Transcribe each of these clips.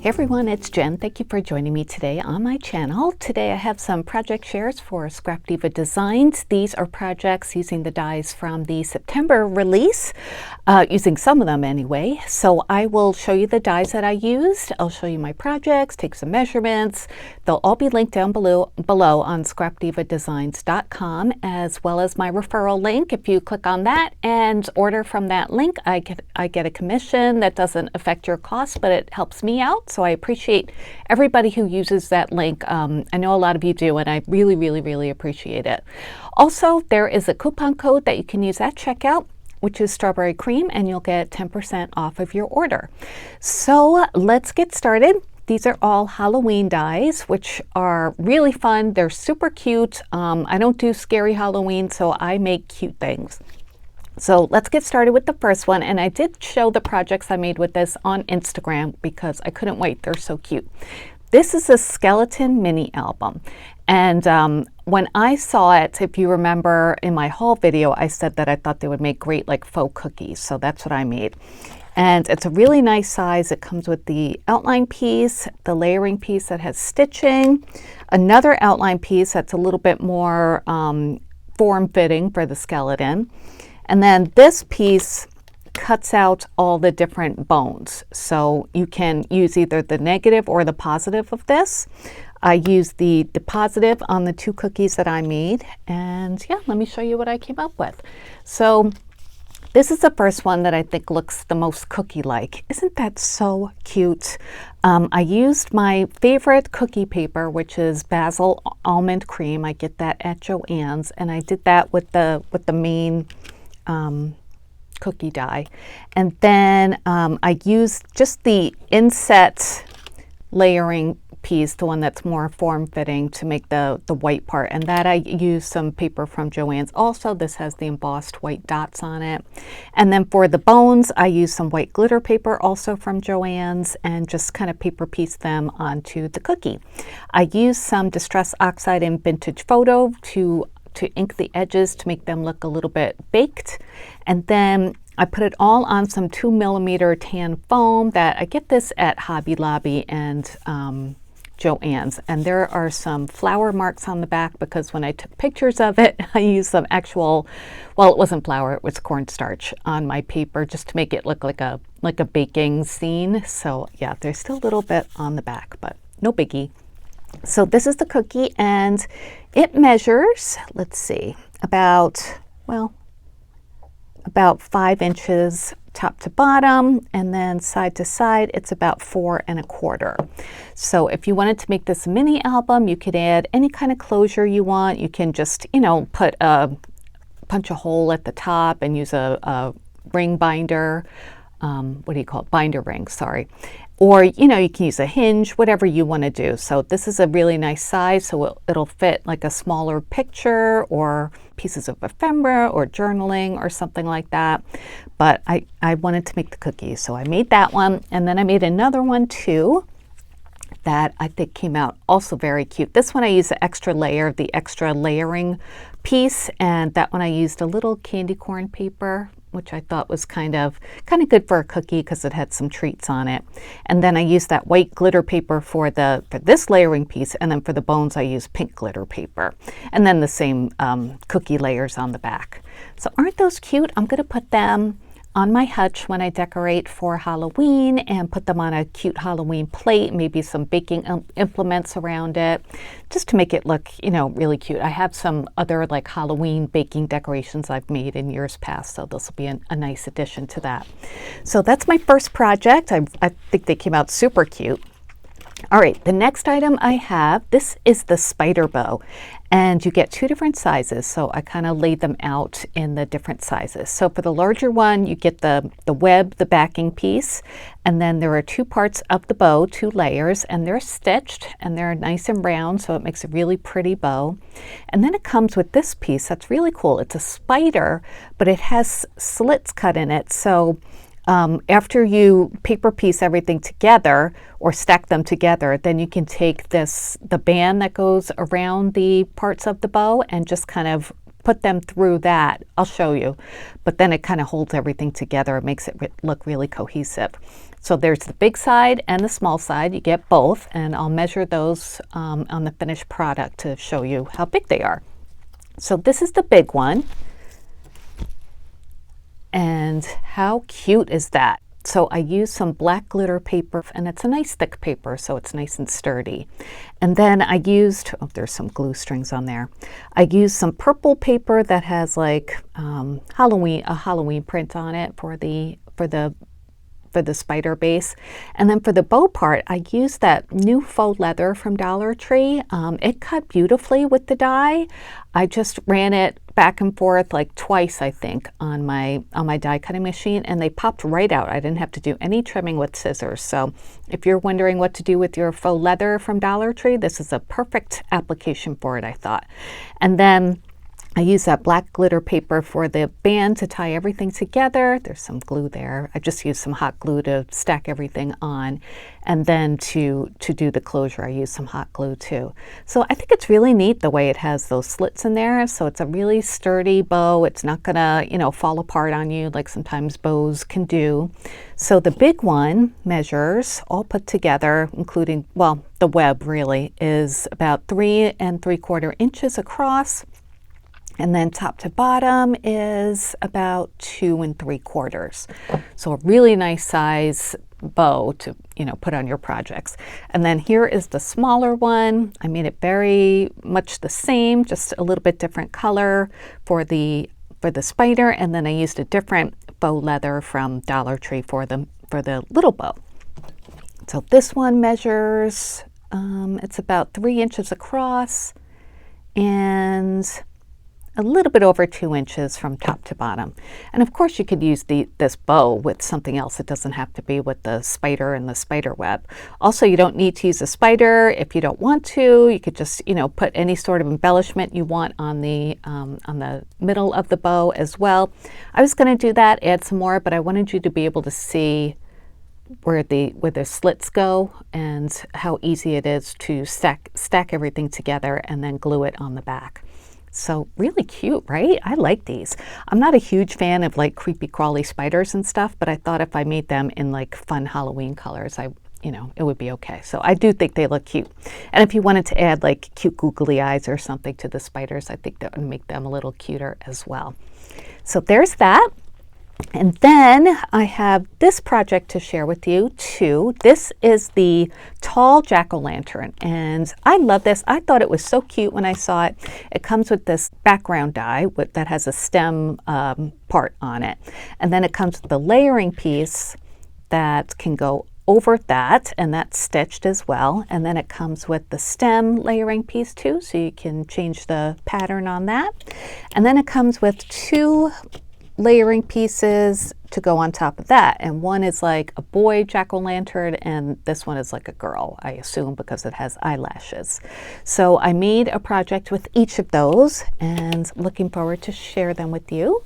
Hey everyone, it's Jen. Thank you for joining me today on my channel. Today I have some project shares for Scrap Diva Designs. These are projects using the dies from the September release, using some of them anyway. So I will show you the dies that I used. I'll show you my projects, take some measurements. They'll all be linked down below on scrapdivadesigns.com, as well as my referral link. If you click on that and order from that link, I get a commission. That doesn't affect your cost, but it helps me out. So I appreciate everybody who uses that link. I know a lot of you do, and I really appreciate it. Also, there is a coupon code that you can use at checkout, which is strawberry cream, and you'll get 10% off of your order. So let's get started. These are all Halloween dies, which are really fun. They're super cute. I don't do scary Halloween, so I make cute things. So let's get started with the first one. And I did show the projects I made with this on Instagram because I couldn't wait. They're so cute. This is a skeleton mini album. And when I saw it, if you remember in my haul video, I said that I thought they would make great like faux cookies. So that's what I made. And it's a really nice size. It comes with the outline piece, the layering piece that has stitching, another outline piece that's a little bit more form-fitting for the skeleton. And then this piece cuts out all the different bones. So you can use either the negative or the positive of this. I used the positive on the two cookies that I made. And yeah, let me show you what I came up with. So this is the first one that I think looks the most cookie-like. Isn't that so cute? I used my favorite cookie paper, which is Basil Almond Cream. I get that at Joann's, and I did that with the main cookie die. And then I used just the inset layering piece, the one that's more form-fitting, to make the white part. And that I used some paper from Joann's also. This has the embossed white dots on it. And then for the bones, I used some white glitter paper also from Joann's and just kind of paper pieced them onto the cookie. I used some Distress Oxide and Vintage Photo to ink the edges to make them look a little bit baked. And then I put it all on some 2mm tan foam that I get this at Hobby Lobby and Joann's. And there are some flour marks on the back because when I took pictures of it, I used some actual, well, it wasn't flour, it was cornstarch on my paper just to make it look like a baking scene. So yeah, there's still a little bit on the back, but no biggie. So this is the cookie, and it measures, let's see, about 5 inches top to bottom, and then side to side it's about 4 1/4. So if you wanted to make this mini album, you could add any kind of closure you want. You can just, punch a hole at the top and use a ring binder. What do you call it? Binder ring, sorry. Or, you can use a hinge, whatever you want to do. So this is a really nice size, so it'll fit like a smaller picture or pieces of ephemera or journaling or something like that. But I wanted to make the cookies, so I made that one. And then I made another one too that I think came out also very cute. This one I used the extra layering piece, and that one I used a little candy corn paper, which I thought was kind of good for a cookie because it had some treats on it. And then I used that white glitter paper for this layering piece, and then for the bones I used pink glitter paper. And then the same cookie layers on the back. So aren't those cute? I'm going to put them on my hutch when I decorate for Halloween and put them on a cute Halloween plate, maybe some baking implements around it, just to make it look, really cute. I have some other like Halloween baking decorations I've made in years past, so this will be a nice addition to that. So that's my first project. I think they came out super cute. All right, the next item I have, this is the spider bow, and you get 2 different sizes. So I kind of laid them out in the different sizes. So for the larger one, you get the web, the backing piece, and then there are 2 parts of the bow, 2 layers, and they're stitched and they're nice and round, so it makes a really pretty bow. And then it comes with this piece that's really cool. It's a spider, but it has slits cut in it. So after you paper piece everything together or stack them together, then you can take the band that goes around the parts of the bow and just kind of put them through that. I'll show you. But then it kind of holds everything together. It makes it look really cohesive. So there's the big side and the small side. You get both, and I'll measure those on the finished product to show you how big they are. So this is the big one. And how cute is that? So I used some black glitter paper, and it's a nice thick paper, so it's nice and sturdy. And then I used, oh, there's some glue strings on there. I used some purple paper that has like a Halloween print on it for the spider base. And then for the bow part, I used that new faux leather from Dollar Tree. It cut beautifully with the die. I just ran it back and forth like twice, I think, on my die cutting machine, and they popped right out. I didn't have to do any trimming with scissors. So if you're wondering what to do with your faux leather from Dollar Tree, this is a perfect application for it, I thought. And then I use that black glitter paper for the band to tie everything together. There's some glue there. I just used some hot glue to stack everything on. And then to do the closure, I used some hot glue too. So I think it's really neat the way it has those slits in there. So it's a really sturdy bow. It's not gonna, fall apart on you like sometimes bows can do. So the big one measures, all put together, including, well, the web really, is about 3 3/4 inches across. And then top to bottom is about 2 3/4. So a really nice size bow to, put on your projects. And then here is the smaller one. I made it very much the same, just a little bit different color for the spider. And then I used a different faux leather from Dollar Tree for the little bow. So this one measures, it's about 3 inches across and a little bit over 2 inches from top to bottom. And of course you could use this bow with something else. It doesn't have to be with the spider and the spider web. Also, you don't need to use a spider if you don't want to. You could just, put any sort of embellishment you want on the middle of the bow as well. I was going to do that, add some more, but I wanted you to be able to see where the slits go and how easy it is to stack everything together and then glue it on the back. So really cute, right? I like these. I'm not a huge fan of like creepy crawly spiders and stuff, but I thought if I made them in like fun Halloween colors, it would be okay. So I do think they look cute. And if you wanted to add like cute googly eyes or something to the spiders, I think that would make them a little cuter as well. So there's that. And then I have this project to share with you too. This is the tall jack-o'-lantern, and I love this. I thought it was so cute when I saw it. It comes with this background die that has a stem part on it, and then it comes with the layering piece that can go over that, and that's stitched as well. And then it comes with the stem layering piece too, so you can change the pattern on that. And then it comes with 2 layering pieces to go on top of that, and one is like a boy jack-o'-lantern and this one is like a girl, I assume, because it has eyelashes. So I made a project with each of those and looking forward to share them with you.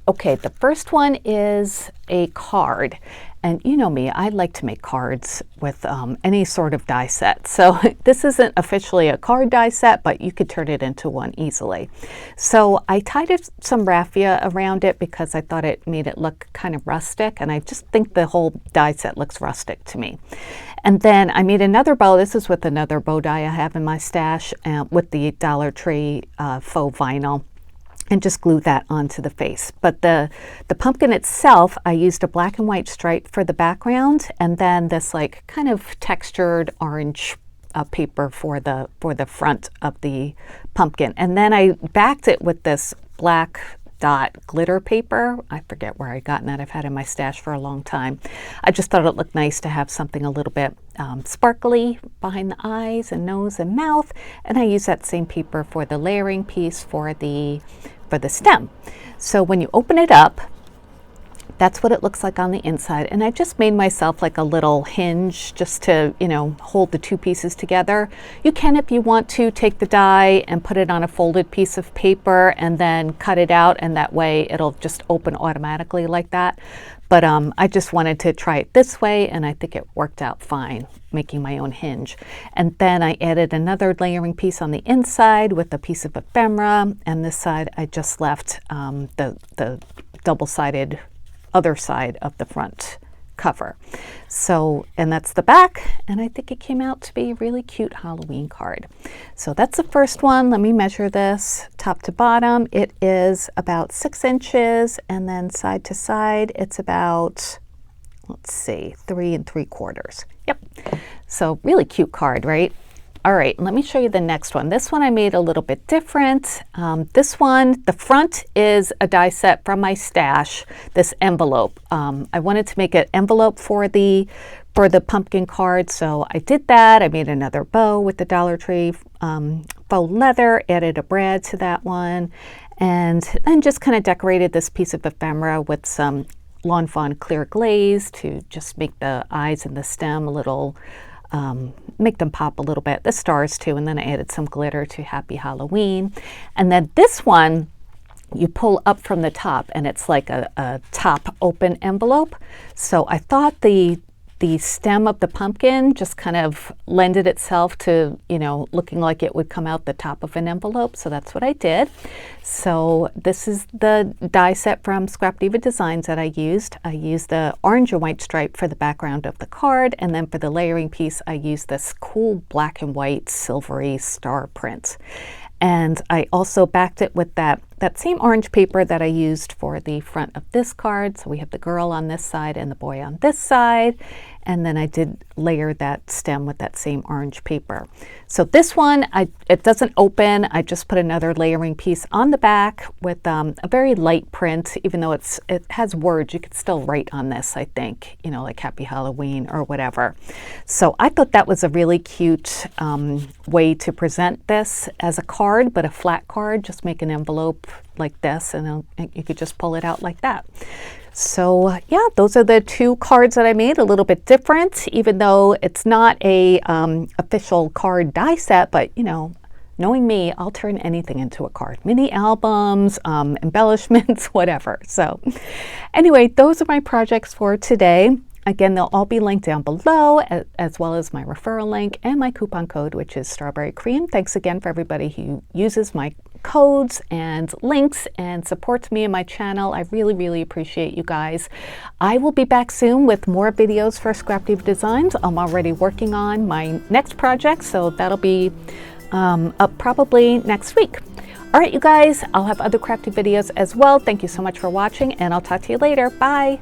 Okay, the first one is a card. And you know me, I like to make cards with any sort of die set. So this isn't officially a card die set, but you could turn it into one easily. So I tied some raffia around it because I thought it made it look kind of rustic, and I just think the whole die set looks rustic to me. And then I made another bow. This is with another bow die I have in my stash with the Dollar Tree faux vinyl, and just glue that onto the face. But the pumpkin itself, I used a black and white stripe for the background, and then this like kind of textured orange paper for the front of the pumpkin. And then I backed it with this black dot glitter paper. I forget where I got that. I've had it in my stash for a long time. I just thought it looked nice to have something a little bit sparkly behind the eyes and nose and mouth. And I use that same paper for the layering piece for the stem. So when you open it up, that's what it looks like on the inside. And I just made myself like a little hinge just to, hold the 2 pieces together. You can, if you want to, take the die and put it on a folded piece of paper and then cut it out, and that way it'll just open automatically like that. But I just wanted to try it this way, and I think it worked out fine, making my own hinge. And then I added another layering piece on the inside with a piece of ephemera, and this side I just left the double-sided other side of the front cover. So, and that's the back, and I think it came out to be a really cute Halloween card. So that's the first one. Let me measure this top to bottom. It is about 6 inches, and then side to side it's about, let's see, 3 3/4. Yep. So really cute card, right? All right, let me show you the next one. This one I made a little bit different. This one, the front is a die set from my stash, this envelope. I wanted to make an envelope for the pumpkin card, so I did that. I made another bow with the Dollar Tree faux leather, added a brad to that one, and then just kind of decorated this piece of ephemera with some Lawn Fawn clear glaze to just make the eyes and the stem a little, make them pop a little bit, the stars too, and then I added some glitter to Happy Halloween. And then this one, you pull up from the top and it's like a top open envelope. So I thought the stem of the pumpkin just kind of lended itself to, you know, looking like it would come out the top of an envelope. So that's what I did. So this is the die set from Scrap Diva Designs that I used. I used the orange and white stripe for the background of the card. And then for the layering piece, I used this cool black and white silvery star print. And I also backed it with that same orange paper that I used for the front of this card. So we have the girl on this side and the boy on this side. And then I did layer that stem with that same orange paper. So this one, it doesn't open. I just put another layering piece on the back with a very light print. Even though it has words, you could still write on this, I think, you know, like Happy Halloween or whatever. So I thought that was a really cute way to present this as a card, but a flat card. Just make an envelope like this and you could just pull it out like that. So yeah, those are the 2 cards that I made, a little bit different, even though it's not a official card die set, but you know, knowing me, I'll turn anything into a card. Mini albums, embellishments, whatever. So anyway, those are my projects for today. Again, they'll all be linked down below, as well as my referral link and my coupon code, which is Strawberry Cream. Thanks again for everybody who uses my codes and links and supports me and my channel. I really, really appreciate you guys. I will be back soon with more videos for Scrap Diva Designs. I'm already working on my next project, so that'll be up probably next week. All right, you guys, I'll have other crafty videos as well. Thank you so much for watching, and I'll talk to you later. Bye.